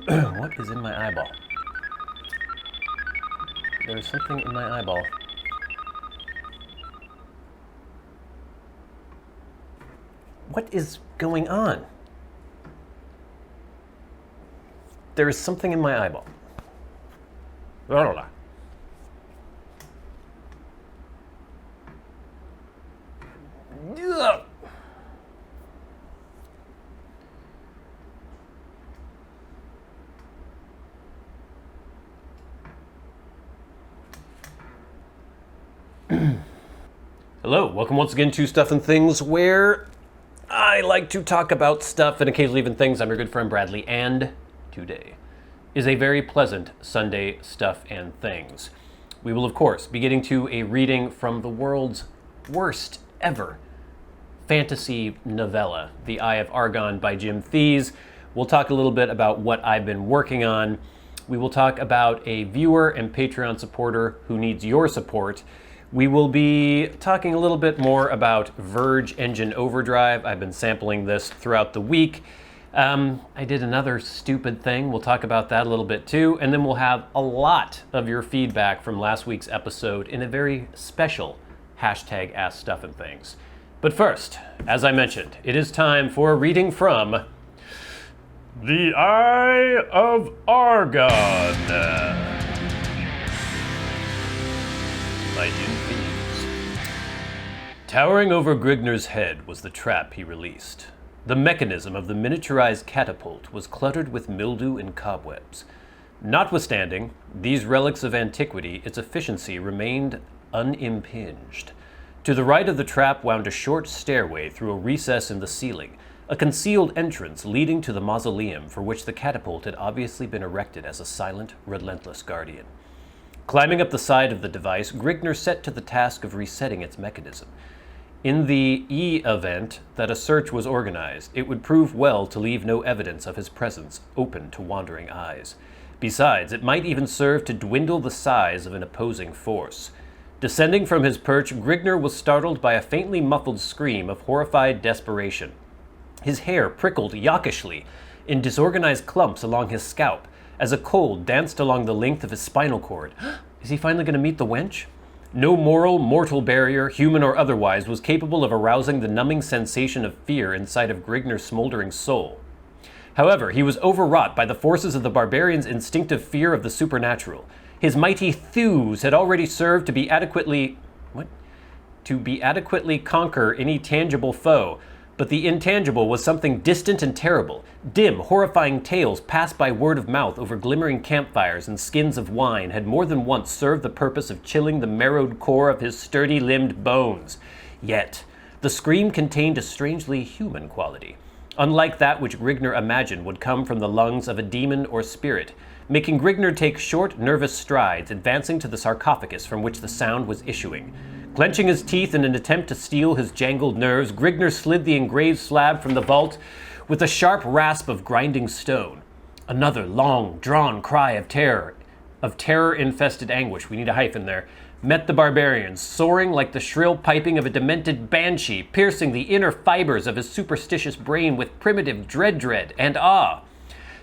What is in my eyeball? There's something in my eyeball. What is going on? There is something in my eyeball. Hello, welcome once again to Stuff and Things, where I like to talk about stuff and occasionally even things. I'm your good friend Bradley, and today is a very pleasant Sunday Stuff and Things. We will, of course, be getting to a reading from the world's worst ever fantasy novella, The Eye of Argon by Jim Theis. We'll talk a little bit about what I've been working on. We will talk about a viewer and Patreon supporter who needs your support. We will be talking a little bit more about Verge Engine Overdrive. I've been sampling this throughout the week. I did another stupid thing. We'll talk about that a little bit too. And then we'll have a lot of your feedback from last week's episode in a very special hashtag askstuffandthings. But first, as I mentioned, it is time for a reading from The Eye of Argon by Jim Theis. Towering over Grigner's head was the trap he released. The mechanism of the miniaturized catapult was cluttered with mildew and cobwebs. Notwithstanding these relics of antiquity, its efficiency remained unimpinged. To the right of the trap wound a short stairway through a recess in the ceiling, a concealed entrance leading to the mausoleum for which the catapult had obviously been erected as a silent, relentless guardian. Climbing up the side of the device, Grigner set to the task of resetting its mechanism. In the event that a search was organized, it would prove well to leave no evidence of his presence open to wandering eyes. Besides, it might even serve to dwindle the size of an opposing force. Descending from his perch, Grigner was startled by a faintly muffled scream of horrified desperation. His hair prickled yakishly in disorganized clumps along his scalp as a cold danced along the length of his spinal cord. Is he finally going to meet the wench? No mortal barrier, human or otherwise, was capable of arousing the numbing sensation of fear inside of Grigner's smoldering soul. However, he was overwrought by the forces of the barbarian's instinctive fear of the supernatural. His mighty thews had already served to adequately conquer any tangible foe, but the intangible was something distant and terrible. Dim, horrifying tales passed by word of mouth over glimmering campfires and skins of wine had more than once served the purpose of chilling the marrowed core of his sturdy-limbed bones. Yet, the scream contained a strangely human quality, unlike that which Grigner imagined would come from the lungs of a demon or spirit, making Grigner take short, nervous strides, advancing to the sarcophagus from which the sound was issuing. Clenching his teeth in an attempt to steel his jangled nerves, Grigner slid the engraved slab from the vault with a sharp rasp of grinding stone. Another long, drawn cry of terror-infested anguish, we need a hyphen there, met the barbarian, soaring like the shrill piping of a demented banshee, piercing the inner fibers of his superstitious brain with primitive dread and awe.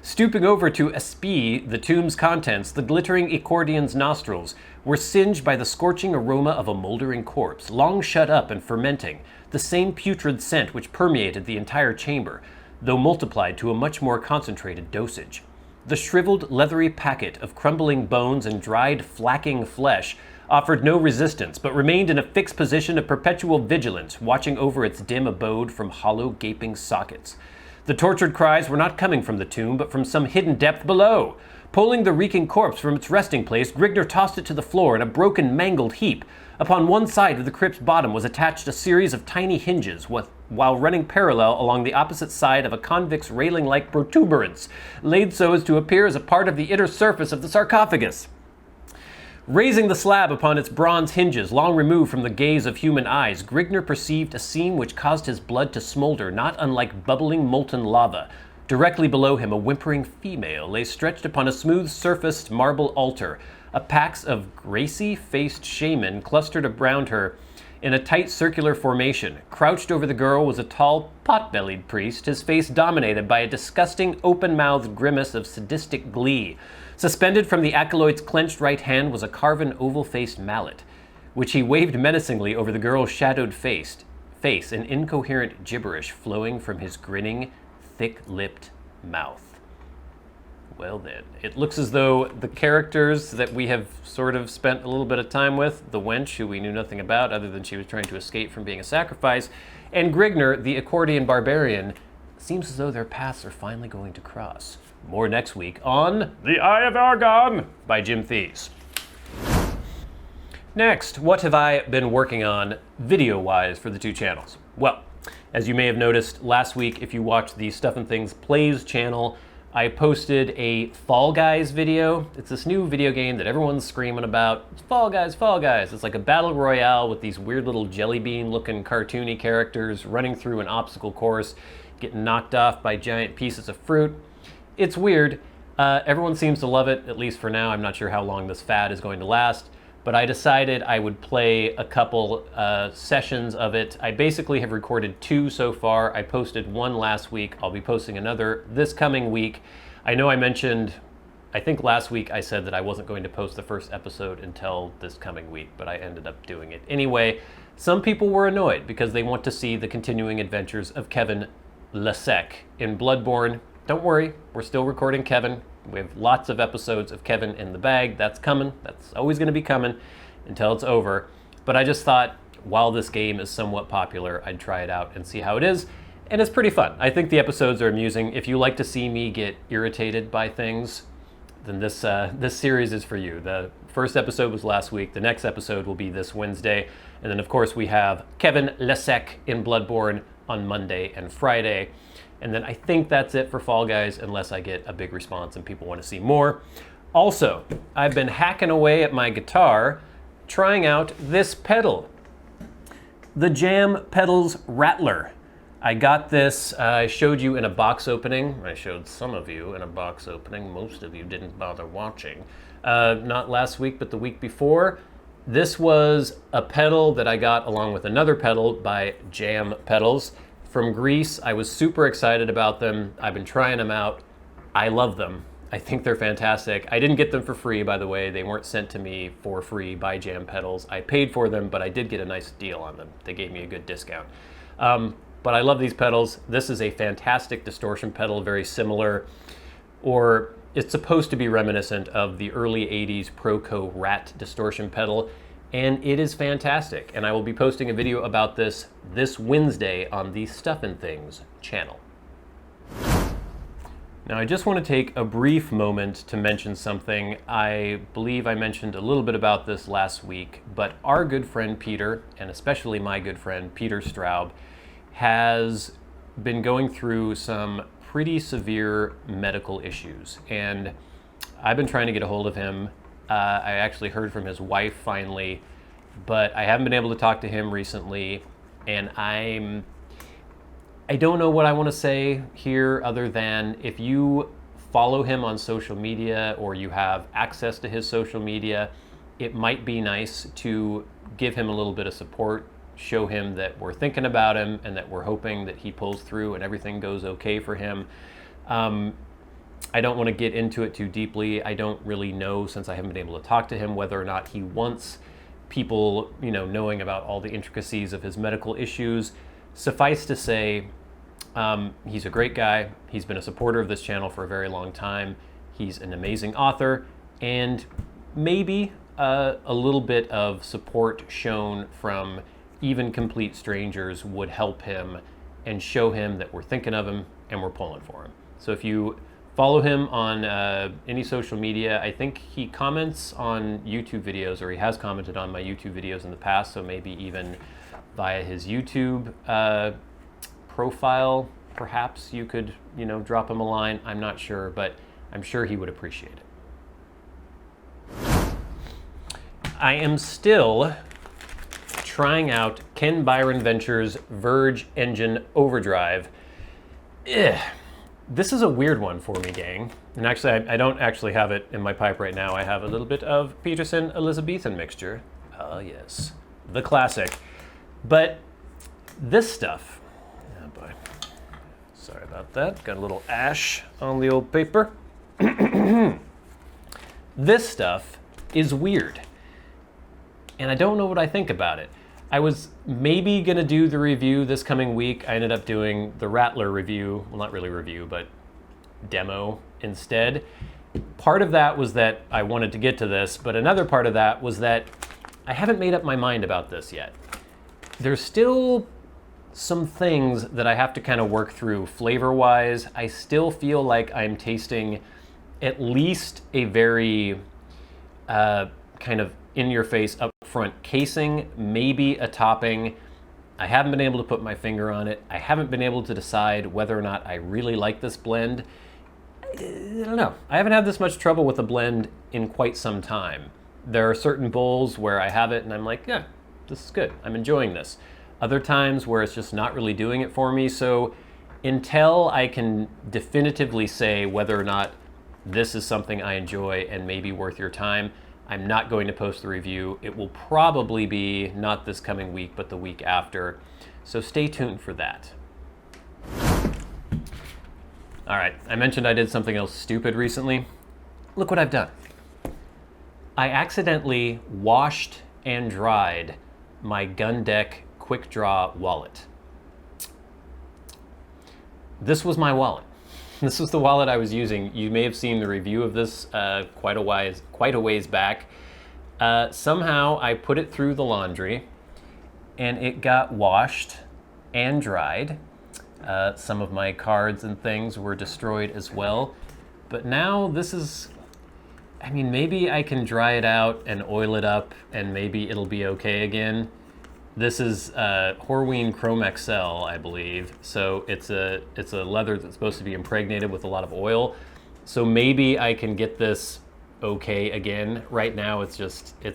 Stooping over to espy the tomb's contents, the glittering Ecordion's nostrils were singed by the scorching aroma of a moldering corpse, long shut up and fermenting, the same putrid scent which permeated the entire chamber, though multiplied to a much more concentrated dosage. The shriveled, leathery packet of crumbling bones and dried, flacking flesh offered no resistance, but remained in a fixed position of perpetual vigilance, watching over its dim abode from hollow, gaping sockets. The tortured cries were not coming from the tomb, but from some hidden depth below. Pulling the reeking corpse from its resting place, Grigner tossed it to the floor in a broken, mangled heap. Upon one side of the crypt's bottom was attached a series of tiny hinges, while running parallel along the opposite side of a convex railing-like protuberance, laid so as to appear as a part of the inner surface of the sarcophagus. Raising the slab upon its bronze hinges, long removed from the gaze of human eyes, Grigner perceived a scene which caused his blood to smolder, not unlike bubbling molten lava. Directly below him, a whimpering female lay stretched upon a smooth-surfaced marble altar. A pax of gracie-faced shaman clustered around her In a tight circular formation, crouched over the girl was a tall, pot-bellied priest, his face dominated by a disgusting, open-mouthed grimace of sadistic glee. Suspended from the acolyte's clenched right hand was a carven, oval-faced mallet, which he waved menacingly over the girl's shadowed face, an incoherent gibberish flowing from his grinning, thick-lipped mouth. Well then, it looks as though the characters that we have sort of spent a little bit of time with, the wench, who we knew nothing about other than she was trying to escape from being a sacrifice, and Grigner, the accordion barbarian, seems as though their paths are finally going to cross. More next week on The Eye of Argon by Jim Theis. Next, what have I been working on video-wise for the two channels? Well, as you may have noticed last week, if you watched the Stuff and Things Plays channel, I posted a Fall Guys video. It's this new video game that everyone's screaming about. It's Fall Guys, Fall Guys. It's like a battle royale with these weird little jelly bean looking cartoony characters running through an obstacle course, getting knocked off by giant pieces of fruit. It's weird. Everyone seems to love it, at least for now. I'm not sure how long this fad is going to last, but I decided I would play a couple sessions of it. I basically have recorded 2 so far. I posted 1 last week. I'll be posting another this coming week. I know I think last week I said that I wasn't going to post the first episode until this coming week, but I ended up doing it anyway. Some people were annoyed because they want to see the continuing adventures of Kevin Lasek in Bloodborne. Don't worry, we're still recording Kevin. We have lots of episodes of Kevin in the bag. That's coming. That's always going to be coming until it's over. But I just thought, while this game is somewhat popular, I'd try it out and see how it is. And it's pretty fun. I think the episodes are amusing. If you like to see me get irritated by things, then this series is for you. The first episode was last week. The next episode will be this Wednesday. And then, of course, we have Kevin Lasek in Bloodborne on Monday and Friday. And then I think that's it for Fall Guys, unless I get a big response and people want to see more. Also, I've been hacking away at my guitar, trying out this pedal, the Jam Pedals Rattler. I got this, I showed you in a box opening. I showed some of you in a box opening. Most of you didn't bother watching. Not last week, but the week before. This was a pedal that I got along with another pedal by Jam Pedals from Greece. I was super excited about them. I've been trying them out. I love them. I think they're fantastic. I didn't get them for free, by the way. They weren't sent to me for free by Jam Pedals. I paid for them, but I did get a nice deal on them. They gave me a good discount. But I love these pedals. This is a fantastic distortion pedal, very similar, or it's supposed to be reminiscent of the early 80s Proco Rat distortion pedal. And it is fantastic, and I will be posting a video about this Wednesday on the Stuff and Things channel. Now, I just want to take a brief moment to mention something. I believe I mentioned a little bit about this last week, but our good friend Peter, and especially my good friend Peter Straub, has been going through some pretty severe medical issues, and I've been trying to get a hold of him. I actually heard from his wife finally, but I haven't been able to talk to him recently, and I don't know what I want to say here other than if you follow him on social media or you have access to his social media, it might be nice to give him a little bit of support, show him that we're thinking about him and that we're hoping that he pulls through and everything goes okay for him. I don't want to get into it too deeply. I don't really know, since I haven't been able to talk to him, whether or not he wants people, knowing about all the intricacies of his medical issues. Suffice to say, he's a great guy. He's been a supporter of this channel for a very long time. He's an amazing author, and maybe a little bit of support shown from even complete strangers would help him and show him that we're thinking of him and we're pulling for him. So if you follow him on any social media. I think he comments on YouTube videos, or he has commented on my YouTube videos in the past, so maybe even via his YouTube profile, perhaps you could, drop him a line. I'm not sure, but I'm sure he would appreciate it. I am still trying out Ken Byron Ventures' Verge Engine Overdrive. This is a weird one for me, gang. And actually, I don't actually have it in my pipe right now. I have a little bit of Peterson Elizabethan mixture. Oh yes, the classic. But this stuff, oh boy, sorry about that, got a little ash on the old paper. This stuff is weird, and I don't know what I think about it. I was maybe gonna do the review this coming week. I ended up doing the Rattler review, well, not really review, but demo instead. Part of that was that I wanted to get to this, but another part of that was that I haven't made up my mind about this yet. There's still some things that I have to kind of work through flavor-wise. I still feel like I'm tasting at least a very kind of in-your-face, upfront casing, maybe a topping. I haven't been able to put my finger on it. I haven't been able to decide whether or not I really like this blend. I don't know. I haven't had this much trouble with a blend in quite some time. There are certain bowls where I have it and I'm like, yeah, this is good. I'm enjoying this. Other times where it's just not really doing it for me. So until I can definitively say whether or not this is something I enjoy and maybe worth your time, I'm not going to post the review. It will probably be not this coming week, but the week after. So stay tuned for that. All right, I mentioned I did something else stupid recently. Look what I've done. I accidentally washed and dried my Gun Deck Quick Draw wallet. This was my wallet. This was the wallet I was using. You may have seen the review of this quite a ways back. Somehow I put it through the laundry and it got washed and dried. Some of my cards and things were destroyed as well. But now this is, I mean, maybe I can dry it out and oil it up and maybe it'll be okay again. This is Horween Chrome XL, I believe. So it's a leather that's supposed to be impregnated with a lot of oil. So maybe I can get this okay again. Right now it's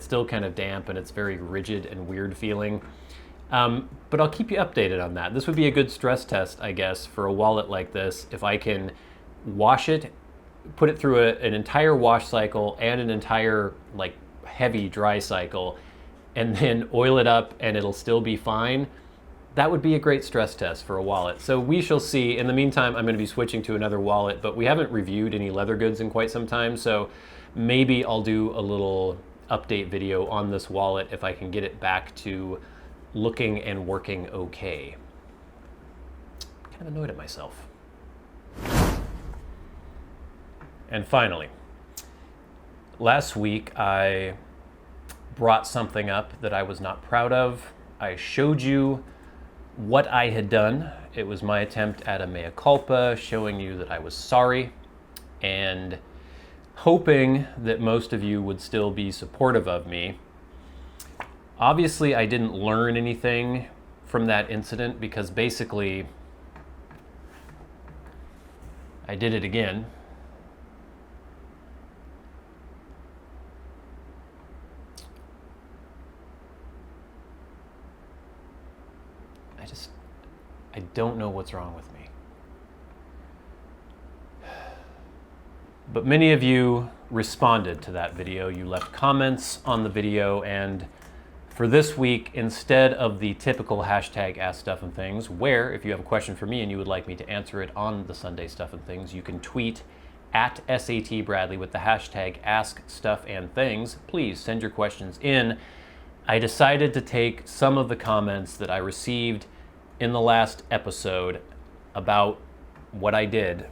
still kind of damp and it's very rigid and weird feeling. But I'll keep you updated on that. This would be a good stress test, I guess, for a wallet like this. If I can wash it, put it through an entire wash cycle and an entire like heavy dry cycle, and then oil it up and it'll still be fine, that would be a great stress test for a wallet. So we shall see. In the meantime, I'm going to be switching to another wallet, but we haven't reviewed any leather goods in quite some time, so maybe I'll do a little update video on this wallet if I can get it back to looking and working okay. Kind of annoyed at myself. And finally, last week I brought something up that I was not proud of. I showed you what I had done. It was my attempt at a mea culpa, showing you that I was sorry and hoping that most of you would still be supportive of me. Obviously, I didn't learn anything from that incident because basically I did it again. I don't know what's wrong with me. But many of you responded to that video. You left comments on the video, and for this week, instead of the typical hashtag #AskStuffandThings, where if you have a question for me and you would like me to answer it on the Sunday Stuff and Things, you can tweet at @SATBradley with the hashtag #AskStuffandThings. Please send your questions in. I decided to take some of the comments that I received in the last episode about what I did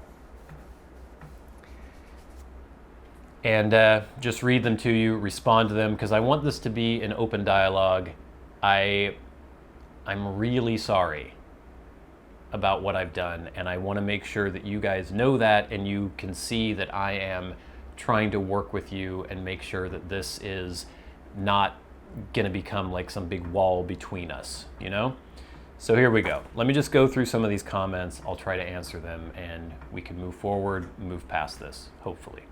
and just read them to you, respond to them, because I want this to be an open dialogue. I'm really sorry about what I've done, and I want to make sure that you guys know that and you can see that I am trying to work with you and make sure that this is not going to become like some big wall between us, you know? So here we go. Let me just go through some of these comments. I'll try to answer them and we can move forward, move past this, hopefully.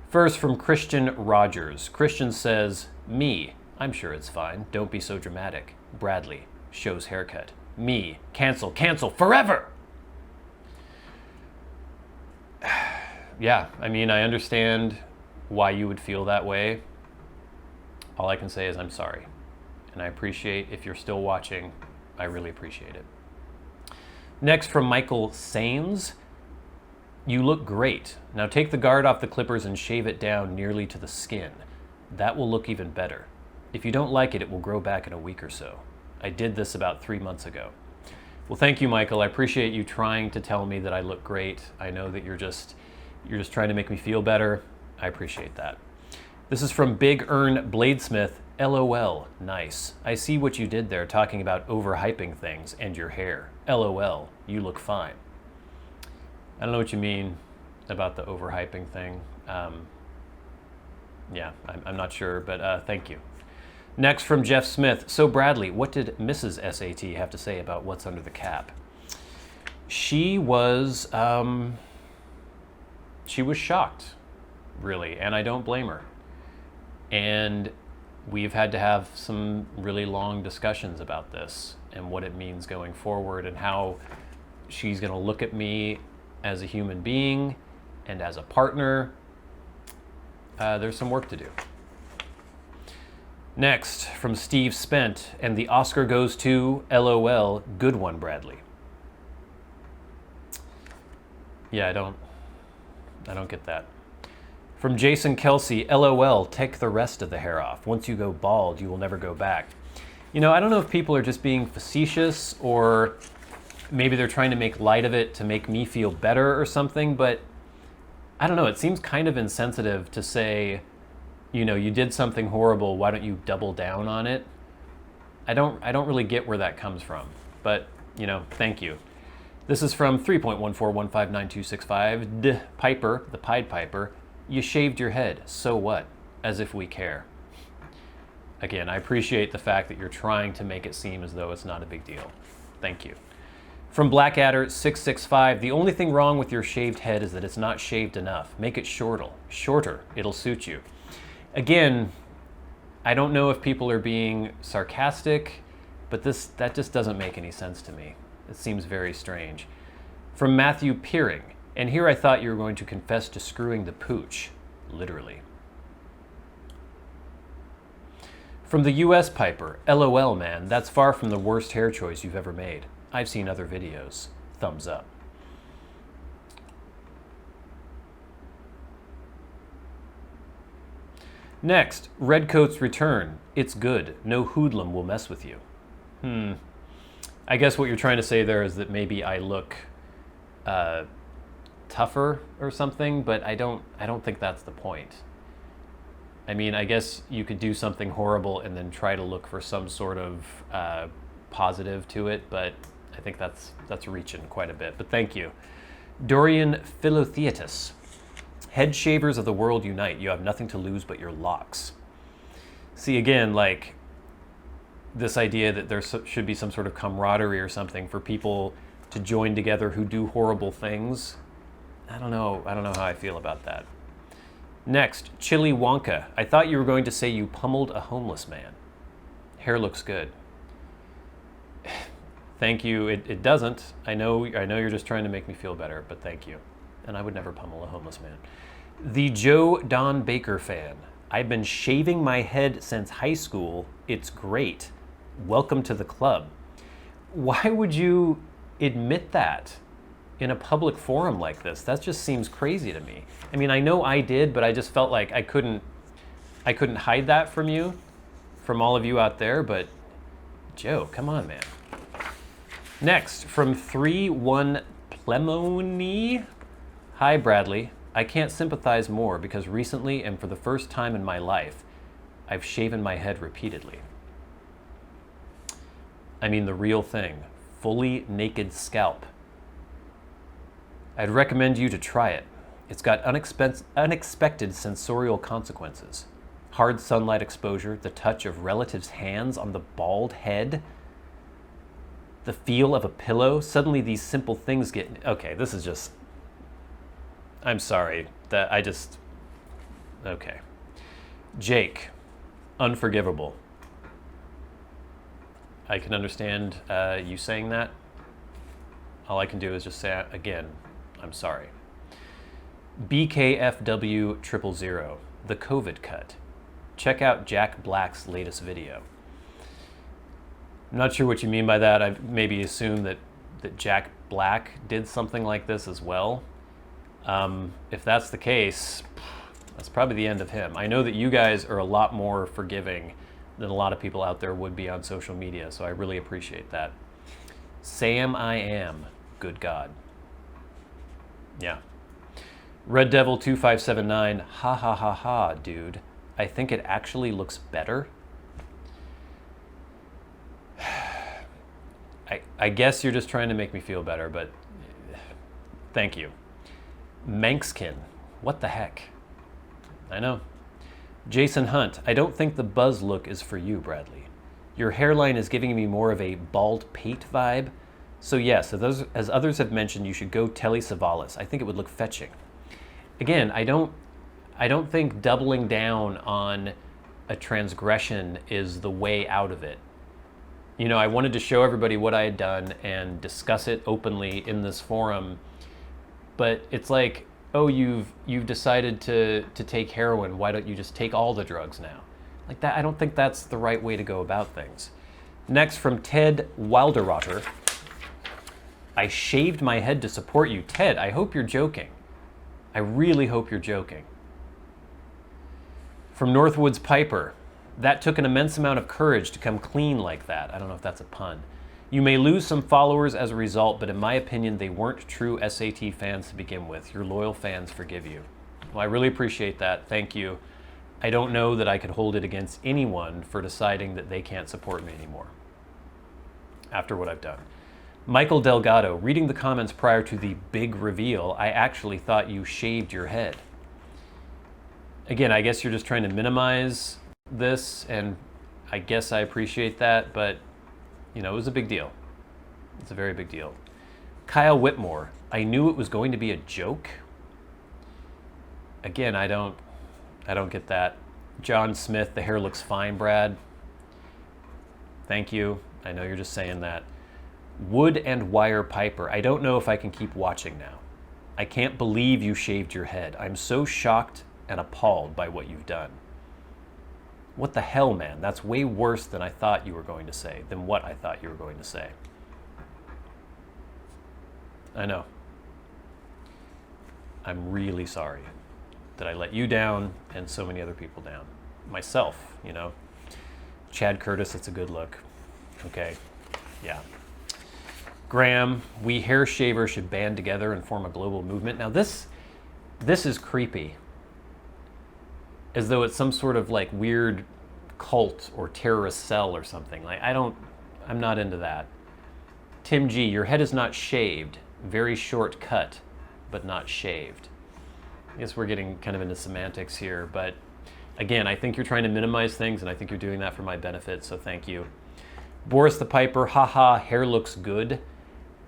First, from Christian Rogers. Christian says, me, I'm sure it's fine. Don't be so dramatic. Bradley, shows haircut. Me, cancel, cancel, forever! Yeah, I mean, I understand why you would feel that way. All I can say is I'm sorry. And I appreciate if you're still watching, I really appreciate it. Next from Michael Sames, you look great. Now take the guard off the clippers and shave it down nearly to the skin. That will look even better. If you don't like it, it will grow back in a week or so. I did this about 3 months ago. Well, thank you, Michael. I appreciate you trying to tell me that I look great. I know that you're just trying to make me feel better. I appreciate that. This is from Big Earn Bladesmith. LOL, nice. I see what you did there talking about overhyping things and your hair. LOL, you look fine. I don't know what you mean about the overhyping thing. Yeah, I'm not sure, but thank you. Next from Jeff Smith. So Bradley, what did Mrs. SAT have to say about what's under the cap? She was shocked, really, and I don't blame her. And we've had to have some really long discussions about this and what it means going forward and how she's going to look at me as a human being and as a partner. There's some work to do. Next, from Steve Spent, and the Oscar goes to LOL, good one, Bradley. Yeah, I don't get that. From Jason Kelsey, LOL, take the rest of the hair off. Once you go bald, you will never go back. You know, I don't know if people are just being facetious or maybe they're trying to make light of it to make me feel better or something, but I don't know, it seems kind of insensitive to say, you know, you did something horrible, why don't you double down on it? I don't really get where that comes from, but, you know, thank you. This is from 3.14159265, Piper, the Pied Piper. You shaved your head, so what? As if we care. Again, I appreciate the fact that you're trying to make it seem as though it's not a big deal. Thank you. From Blackadder665, the only thing wrong with your shaved head is that it's not shaved enough. Make it shorter, it'll suit you. Again, I don't know if people are being sarcastic, but that just doesn't make any sense to me. It seems very strange. From Matthew Peering, and here I thought you were going to confess to screwing the pooch, literally. From the US Piper, LOL man, that's far from the worst hair choice you've ever made. I've seen other videos. Thumbs up. Next, Redcoat's return. It's good. No hoodlum will mess with you. I guess what you're trying to say there is that maybe I look tougher or something, but I don't think that's the point. I mean, I guess you could do something horrible and then try to look for some sort of positive to it, but I think that's reaching quite a bit. But thank you. Dorian Philotheatus. Head shavers of the world unite. You have nothing to lose but your locks. See, again, like this idea that there should be some sort of camaraderie or something for people to join together who do horrible things. I don't know how I feel about that. Next, Chili Wonka. I thought you were going to say you pummeled a homeless man. Hair looks good. Thank you. It doesn't. I know you're just trying to make me feel better, but thank you. And I would never pummel a homeless man. The Joe Don Baker fan. I've been shaving my head since high school. It's great. Welcome to the club. Why would you admit that in a public forum like this? That just seems crazy to me. I mean, I know I did, but I just felt like I couldn't hide that from you, from all of you out there, but Joe, come on, man. Next, from 3-1 Plemoni. Hi, Bradley. I can't sympathize more because recently and for the first time in my life, I've shaven my head repeatedly. I mean the real thing. Fully naked scalp. I'd recommend you to try it. It's got unexpected sensorial consequences. Hard sunlight exposure, the touch of relatives' hands on the bald head, the feel of a pillow. Suddenly these simple things get... Okay, this is just... I'm sorry. Okay. Jake, unforgivable. I can understand you saying that. All I can do is just say, again, I'm sorry. BKFW000, the COVID cut. Check out Jack Black's latest video. I'm not sure what you mean by that. I maybe assume that Jack Black did something like this as well. If that's the case, that's probably the end of him. I know that you guys are a lot more forgiving than a lot of people out there would be on social media, so I really appreciate that. Sam I am, good God. Yeah. Red Devil 2579, ha ha ha ha, dude. I think it actually looks better. I guess you're just trying to make me feel better, but thank you. Manxkin, what the heck? I know. Jason Hunt, I don't think the buzz look is for you, Bradley. Your hairline is giving me more of a bald pate vibe. So yes, as others have mentioned, you should go Telly Savalas. I think it would look fetching. Again, I don't think doubling down on a transgression is the way out of it. You know, I wanted to show everybody what I had done and discuss it openly in this forum, but it's like, oh, you've decided to take heroin. Why don't you just take all the drugs now? Like that, I don't think that's the right way to go about things. Next, from Ted Wilderotter. I shaved my head to support you. Ted, I hope you're joking. I really hope you're joking. From Northwoods Piper. That took an immense amount of courage to come clean like that. I don't know if that's a pun. You may lose some followers as a result, but in my opinion, they weren't true SAT fans to begin with. Your loyal fans forgive you. Well, I really appreciate that. Thank you. I don't know that I could hold it against anyone for deciding that they can't support me anymore after what I've done. Michael Delgado, reading the comments prior to the big reveal, I actually thought you shaved your head. Again, I guess you're just trying to minimize this, and I guess I appreciate that, but you know, it was a big deal. It's a very big deal. Kyle Whitmore, I knew it was going to be a joke. Again, I don't get that. John Smith, the hair looks fine, Brad. Thank you. I know you're just saying that. Wood and Wire Piper, I don't know if I can keep watching now. I can't believe you shaved your head. I'm so shocked and appalled by what you've done. What the hell, man? That's way worse than I thought you were going to say, than what I thought you were going to say. I know. I'm really sorry that I let you down and so many other people down. Myself, you know. Chad Curtis, it's a good look. Okay, yeah. Graham, we hair shavers should band together and form a global movement. Now this is creepy. As though it's some sort of like weird cult or terrorist cell or something. Like I'm not into that. Tim G, your head is not shaved. Very short cut, but not shaved. I guess we're getting kind of into semantics here, but again, I think you're trying to minimize things, and I think you're doing that for my benefit, so thank you. Boris the Piper, haha, hair looks good.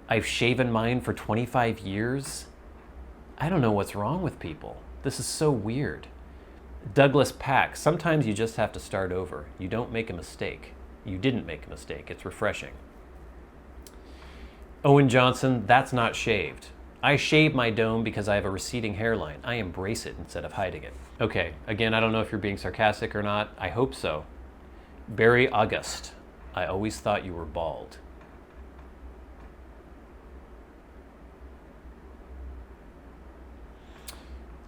I've shaven mine for 25 years. I don't know what's wrong with people. This is so weird. Douglas Pack, sometimes you just have to start over. You don't make a mistake. You didn't make a mistake. It's refreshing. Owen Johnson, that's not shaved. I shave my dome because I have a receding hairline. I embrace it instead of hiding it. Okay, again, I don't know if you're being sarcastic or not. I hope so. Barry August, I always thought you were bald.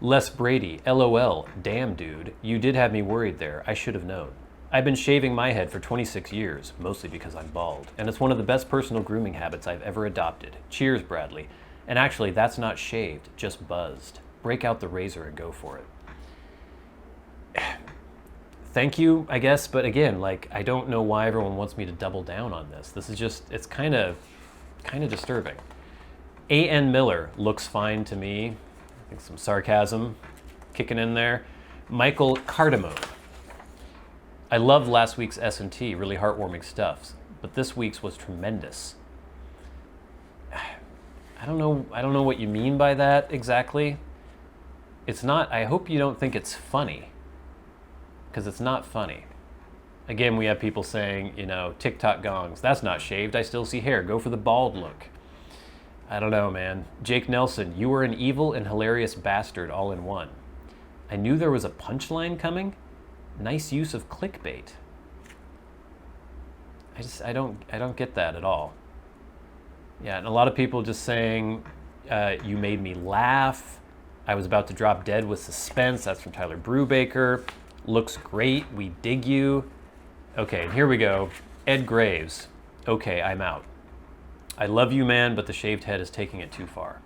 Les Brady, LOL, damn dude, you did have me worried there. I should have known. I've been shaving my head for 26 years, mostly because I'm bald, and it's one of the best personal grooming habits I've ever adopted. Cheers, Bradley. And actually, that's not shaved, just buzzed. Break out the razor and go for it. Thank you, I guess, but again, like, I don't know why everyone wants me to double down on this. This is just, it's kind of disturbing. A.N. Miller looks fine to me. I think some sarcasm kicking in there. Michael Cardamone. I loved last week's S&T, really heartwarming stuff, but this week's was tremendous. I don't know what you mean by that exactly. It's not, I hope you don't think it's funny, because it's not funny. Again, we have people saying, you know, TikTok gongs, that's not shaved, I still see hair, go for the bald look. I don't know, man. Jake Nelson, you were an evil and hilarious bastard all in one. I knew there was a punchline coming. Nice use of clickbait. I don't get that at all. Yeah, and a lot of people just saying, you made me laugh. I was about to drop dead with suspense. That's from Tyler Brubaker. Looks great. We dig you. Okay, and here we go. Ed Graves. Okay, I'm out. I love you, man, but the shaved head is taking it too far.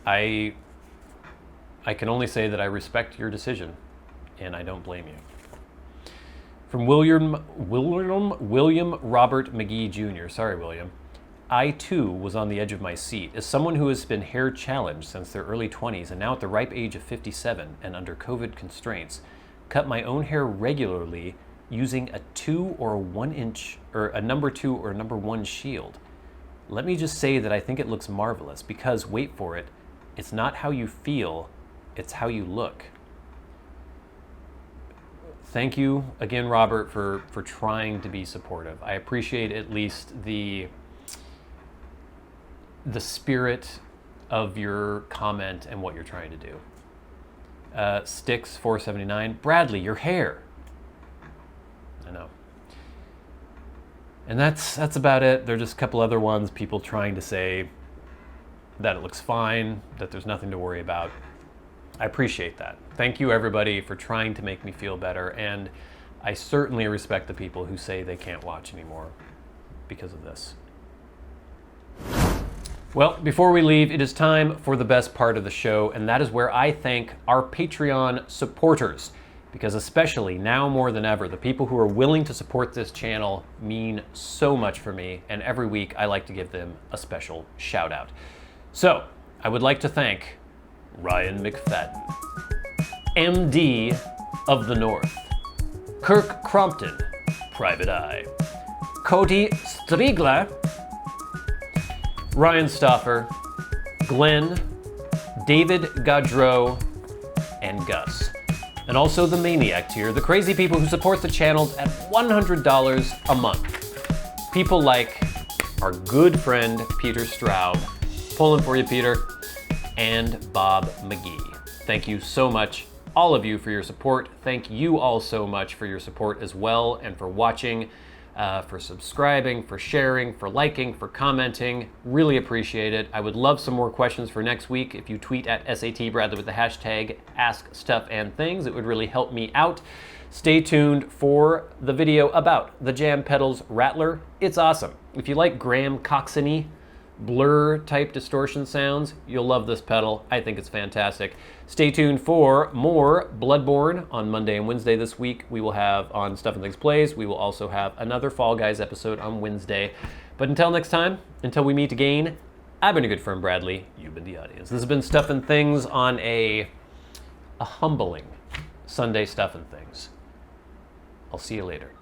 I can only say that I respect your decision, and I don't blame you. From William Robert Magee Jr. Sorry, William. I, too, was on the edge of my seat. As someone who has been hair challenged since their early 20s and now at the ripe age of 57 and under COVID constraints, cut my own hair regularly using a 2 or a 1 inch, or a number 2 or number 1 shield. Let me just say that I think it looks marvelous because, wait for it, it's not how you feel, it's how you look. Thank you again, Robert, for trying to be supportive. I appreciate at least the spirit of your comment and what you're trying to do. Sticks 479. Bradley, your hair. I know. And that's about it. There are just a couple other ones, people trying to say that it looks fine, that there's nothing to worry about. I appreciate that. Thank you, everybody, for trying to make me feel better, and I certainly respect the people who say they can't watch anymore because of this. Well, before we leave, it is time for the best part of the show, and that is where I thank our Patreon supporters, because especially now more than ever, the people who are willing to support this channel mean so much for me, and every week I like to give them a special shout out. So, I would like to thank Ryan McFadin, MDoftheNorth, Kirk Crompton, Private Eye, Cody Striegler, Ryan Stauffer, Glenn, David Gaudreau, and Gus. And also the Maniac tier, the crazy people who support the channels at $100 a month. People like our good friend Peter Straub, pulling for you, Peter, and Bob Magee. Thank you so much, all of you, for your support. Thank you all so much for your support as well, and for watching, for subscribing, for sharing, for liking, for commenting. Really appreciate it. I would love some more questions for next week. If you tweet at SAT Bradley with the hashtag askstuffandthings, it would really help me out. Stay tuned for the video about the Jam Pedals Rattler. It's awesome. If you like Graham Coxon-y blur type distortion sounds, you'll love this pedal. I think it's fantastic. Stay tuned for more Bloodborne on Monday and Wednesday this week. We will have on Stuff and Things Plays. We will also have another Fall Guys episode on Wednesday. But until next time, until we meet again, I've been your good friend Bradley. You've been the audience. This has been Stuff and Things on a humbling Sunday Stuff and Things. I'll see you later.